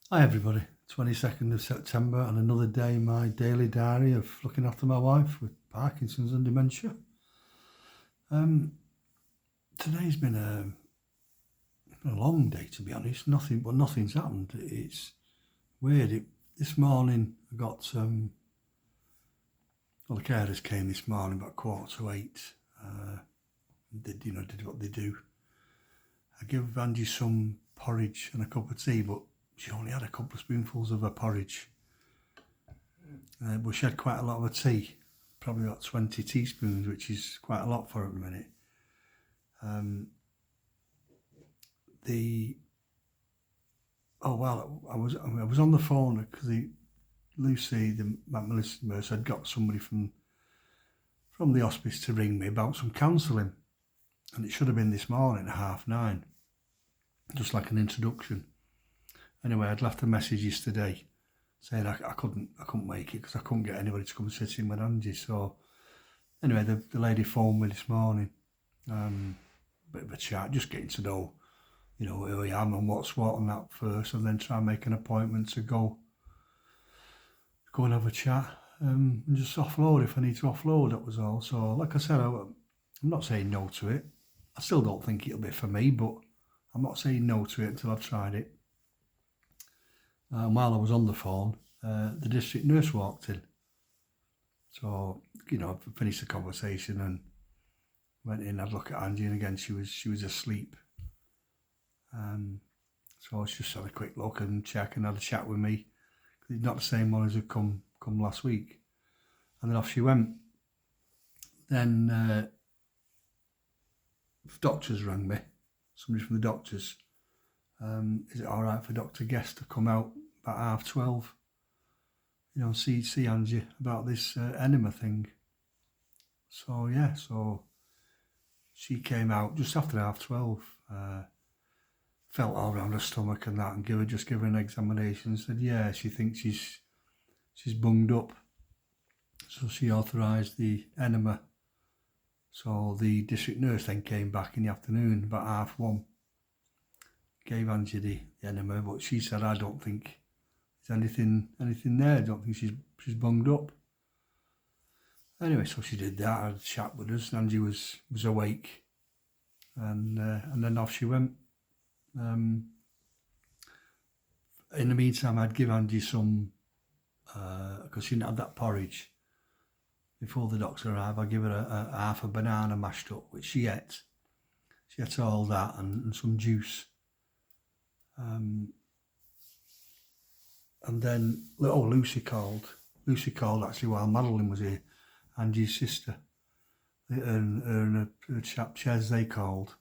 Hi everybody, 22nd of September and another day in my daily diary of looking after my wife with Parkinson's and dementia. Today's been a long day, to be honest. Nothing's happened. It's weird. This morning I got the carers came this morning about 7:45. Did what they do. I gave Angie some porridge and a cup of tea, but she only had a couple of spoonfuls of her porridge. But she had quite a lot of her tea, probably about 20 teaspoons, which is quite a lot for her at the minute. I was on the phone because Lucy, the Melissa nurse, had got somebody from the hospice to ring me about some counselling, and it should have been this morning at 9:30, just like an introduction. Anyway, I'd left a message yesterday saying I couldn't make it because I couldn't get anybody to come sit in with Angie. So anyway, the lady phoned me this morning, bit of a chat, just getting to know, who I am and what's what and that first, and then try and make an appointment to go and have a chat, and just offload if I need to offload. That was all. So like I said, I'm not saying no to it. I still don't think it'll be for me, but I'm not saying no to it until I've tried it. And while I was on the phone, the district nurse walked in. So, I finished the conversation and went in, had a look at Angie, and again, she was asleep. So I just had a quick look and check and had a chat with me. It's not the same one as had come last week. And then off she went. Then the doctors rang me, somebody from the doctors. Is it all right for Dr. Guest to come out about 12:30? See Angie about this enema thing. So yeah, so she came out just after 12:30. Felt all around her stomach and that, and give her an examination. Said yeah, she thinks she's bunged up. So she authorised the enema. So the district nurse then came back in the afternoon about 1:30. Gave Angie the enema, but she said I don't think there's anything there. I don't think she's bunged up. Anyway, so she did that. I had a chat with us. Angie was awake, and then off she went. In the meantime, I'd give Angie some, because she didn't have that porridge. Before the doctor arrived, I'd give her a half a banana mashed up, which she ate. She ate all that and some juice. And then, Lucy called. Lucy called actually while Madeline was here, Angie's sister. Her and her chap Ches, they called.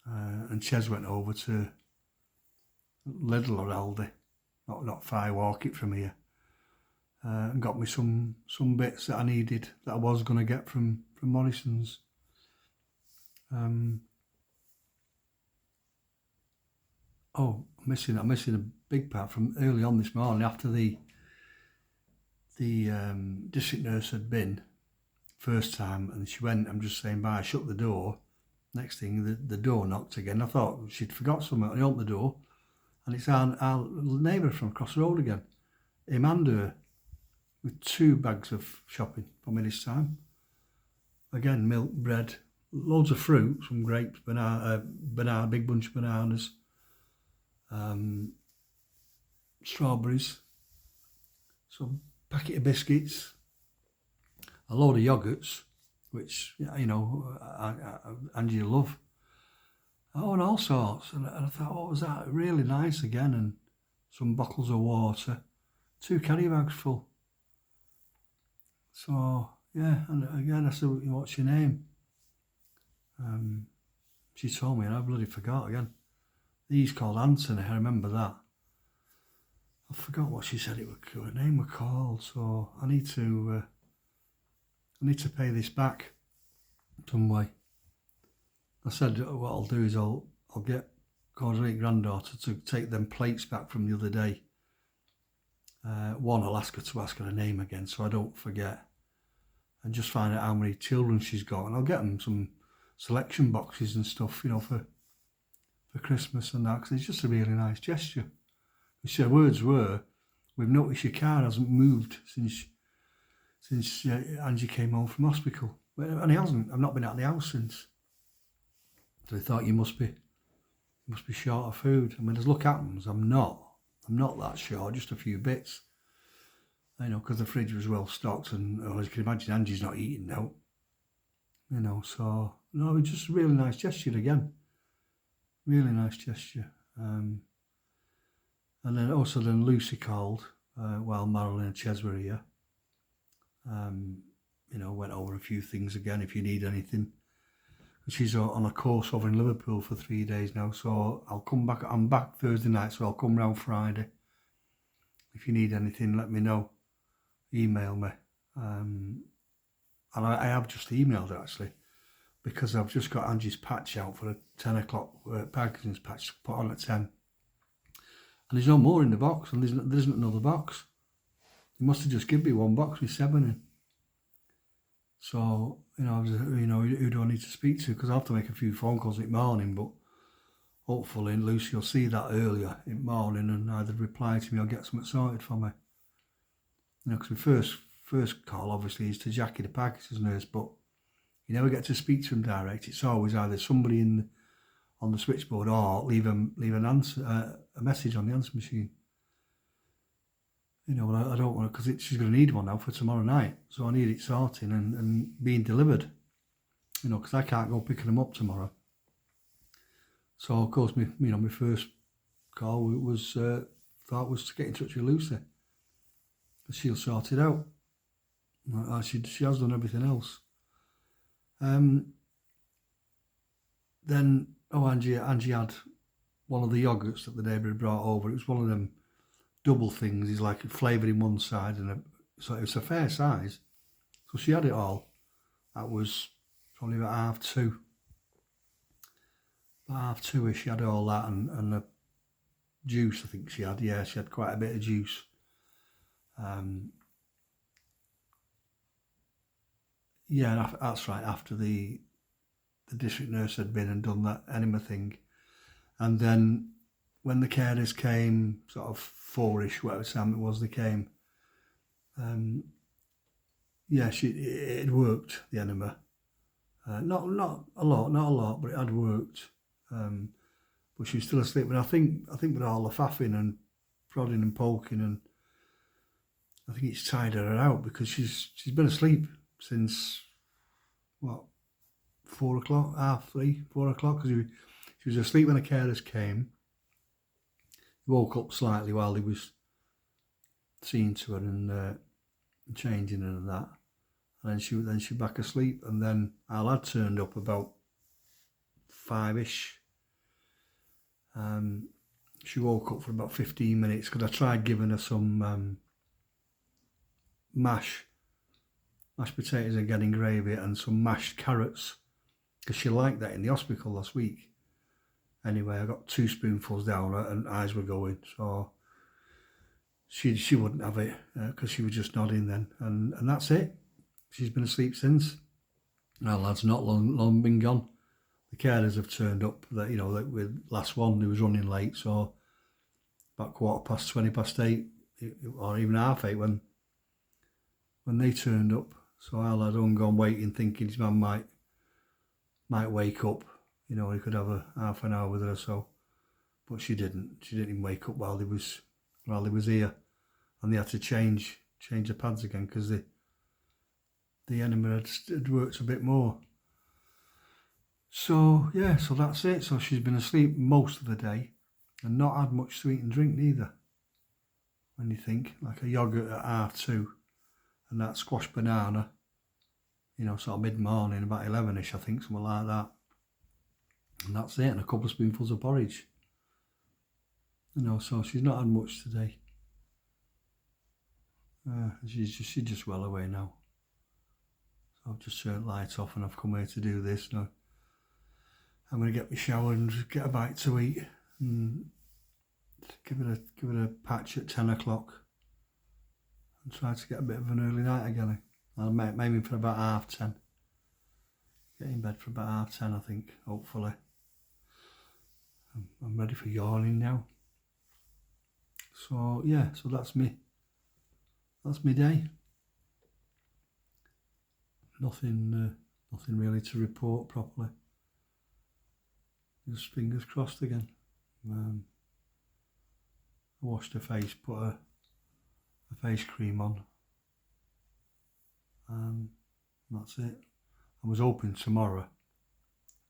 And Ches went over to Lidl or Aldi, not far walk it from here, and got me some bits that I needed that I was going to get from Morrison's. I'm missing a big part from early on this morning after the district nurse had been first time, and she went. I'm just saying bye. I shut the door. Next thing, the door knocked again. I thought she'd forgot something. I opened the door, and it's our neighbour from across the road again, him and her, with 2 bags of shopping for me this time. Again, milk, bread, loads of fruit, some grapes, banana, big bunch of bananas, strawberries, some packet of biscuits, a load of yogurts, which, Angie love. And all sorts. And I thought, what was that? Really nice again. And some bottles of water, 2 carry bags full. So, yeah, and again, I said, what's your name? She told me, and I bloody forgot again. He's called Anthony, I remember that. I forgot what she said her name was called, so I need to pay this back some way. I said what I'll do is I'll get Gordon's granddaughter to take them plates back from the other day. One, I'll ask her to ask her name again so I don't forget, and just find out how many children she's got, and I'll get them some selection boxes and stuff, for Christmas and that, because it's just a really nice gesture. Her words were, "We've noticed your car hasn't moved since Angie came home from hospital." And he hasn't. I've not been out of the house since. So I thought, you must be short of food. I mean, as luck happens, I'm not that short, just a few bits. You know, because the fridge was well stocked, and as you can imagine, Angie's not eating now. You know, so no, it's just a really nice gesture again. Really nice gesture. And then also Lucy called while Marilyn and Ches were here. You know, went over a few things again. If you need anything, she's on a course over in Liverpool for 3 days now. So I'll come back. I'm back Thursday night, so I'll come round Friday. If you need anything, let me know. Email me. And I have just emailed her actually, because I've just got Angie's patch out for a 10 o'clock Parkinson's patch to put on at 10. And there's no more in the box, and there isn't another box. They must have just given me one box with 7 in. So, you know, who do I need to speak to? Because I have to make a few phone calls in the morning, but hopefully Lucy will see that earlier in the morning and either reply to me or get something sorted for me. You know, because my first call obviously is to Jackie, the Parkinson's nurse, but you never get to speak to him direct. It's always either somebody on the switchboard or leave an answer, a message on the answer machine. You know, I don't want to, because she's going to need one now for tomorrow night, so I need it sorting and being delivered. You know, because I can't go picking them up tomorrow. So of course, my first call was to get in touch with Lucy. She'll sort it out. She has done everything else. Then Angie had one of the yogurts that the neighbour had brought over. It was one of them double things. He's like flavoured in one side, so it was a fair size. So she had it all. That was probably about 2:30. About 2:30ish, she had all that and the juice. I think she had. Yeah, she had quite a bit of juice. Yeah, that's right. After the district nurse had been and done that enema thing, and then when the carers came, sort of 4-ish, whatever time it was they came, yeah, it had worked, the enema. Not a lot, but it had worked. But she was still asleep. And I think with all the faffing and prodding and poking, and I think it's tired her out, because she's been asleep since 4 o'clock, 3:30, 4 o'clock, because she was asleep when the carers came. He woke up slightly while he was seeing to her and changing her and that, and then she back asleep. And then our lad turned up about 5-ish. She woke up for about 15 minutes because I tried giving her some mashed potatoes again in gravy and some mashed carrots, because she liked that in the hospital last week. Anyway, I got 2 spoonfuls down her and eyes were going, so she wouldn't have it because she was just nodding then, and that's it. She's been asleep since. Our lad's not long been gone. The carers have turned up. That, you know, that with last one, they was running late, so about 8:15, or even 8:30 when they turned up. So our lad hung on waiting, thinking his mum might wake up. You know, he could have a half an hour with her or so, but she didn't. She didn't even wake up while they was here, and they had to change the pads again because the enema had worked a bit more. So yeah, so that's it. So she's been asleep most of the day and not had much to eat and drink neither. When you think, like a yogurt at 2:30 and that squash banana, you know, sort of mid-morning, about 11-ish, I think, something like that. And that's it, and a couple of spoonfuls of porridge. You know, so she's not had much today. She's just well away now. So I've just turned lights off and I've come here to do this now. I'm going to get my shower and get a bite to eat and give it a patch at 10 o'clock and try to get a bit of an early night again. I'm aiming for about 10:30. Get in bed for about 10:30, I think, hopefully. I'm ready for yawning now. So yeah, so that's me day. Nothing really to report properly. Just fingers crossed again. I washed her face, put a face cream on, and that's it. I was hoping tomorrow,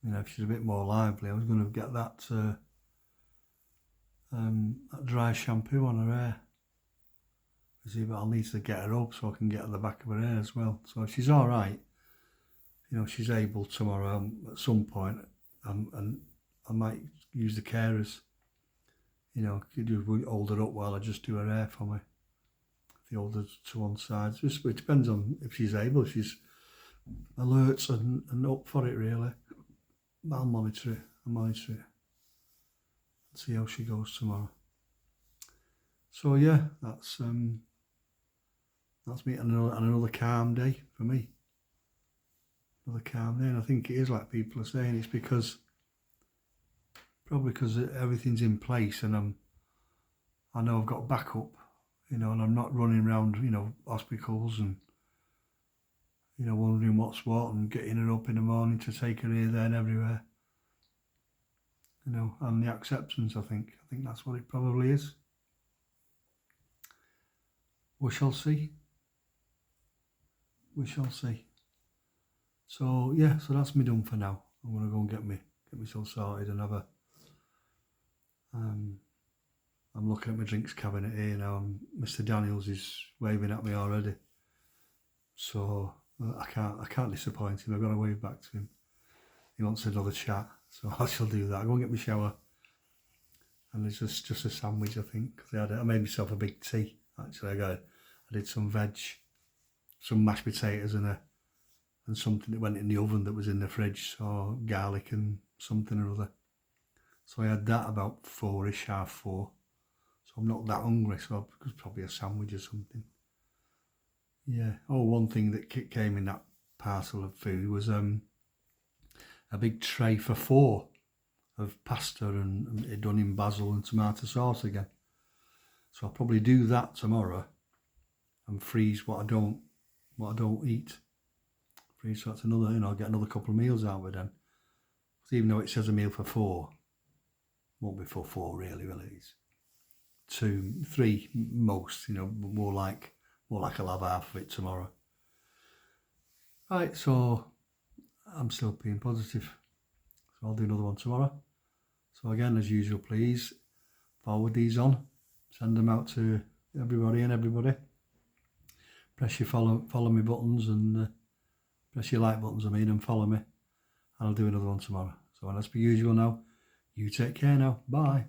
if she's a bit more lively, I was going to get that dry shampoo on her hair. But I'll need to get her up so I can get at the back of her hair as well. So if she's all right, she's able tomorrow at some point, and I might use the carers. Could just hold her up while I just do her hair for me. If you hold her to one side, it depends on if she's able. If she's alert and up for it, really. I'll monitor it. See how she goes tomorrow. So yeah, that's me, and another calm day for me. Another calm day, and I think it is like people are saying. It's probably because everything's in place, and I know I've got backup, and I'm not running around, hospitals and wondering what's what and getting her up in the morning to take her here, there, and everywhere. And the acceptance. I think that's what it probably is. We shall see. So yeah, so that's me done for now. I'm gonna go and get myself sorted and have a. I'm looking at my drinks cabinet here now, and Mr. Daniels is waving at me already. So I can't disappoint him. I've got to wave back to him. He wants another chat, so I shall do that. I'll go and get my shower, and it's just a sandwich, I think. Cause I made myself a big tea. Actually, I did some veg, some mashed potatoes and something that went in the oven that was in the fridge, so garlic and something or other. So I had that about 4ish, 4:30. So I'm not that hungry, so it was probably a sandwich or something. Yeah. Oh, one thing that came in that parcel of food was a big tray for 4 of pasta and it done in basil and tomato sauce again. So I'll probably do that tomorrow and freeze what I don't eat. Freeze, so that's another, I'll get another couple of meals out of it then. Because even though it says a meal for 4, won't be for 4 really, will it? It's 2, 3 most, more like I'll have half of it tomorrow. Right, so I'm still being positive. So I'll do another one tomorrow. So again, as usual, please forward these on. Send them out to everybody. Press your follow me buttons and press your like buttons, and follow me. And I'll do another one tomorrow. So as per usual now, you take care now. Bye.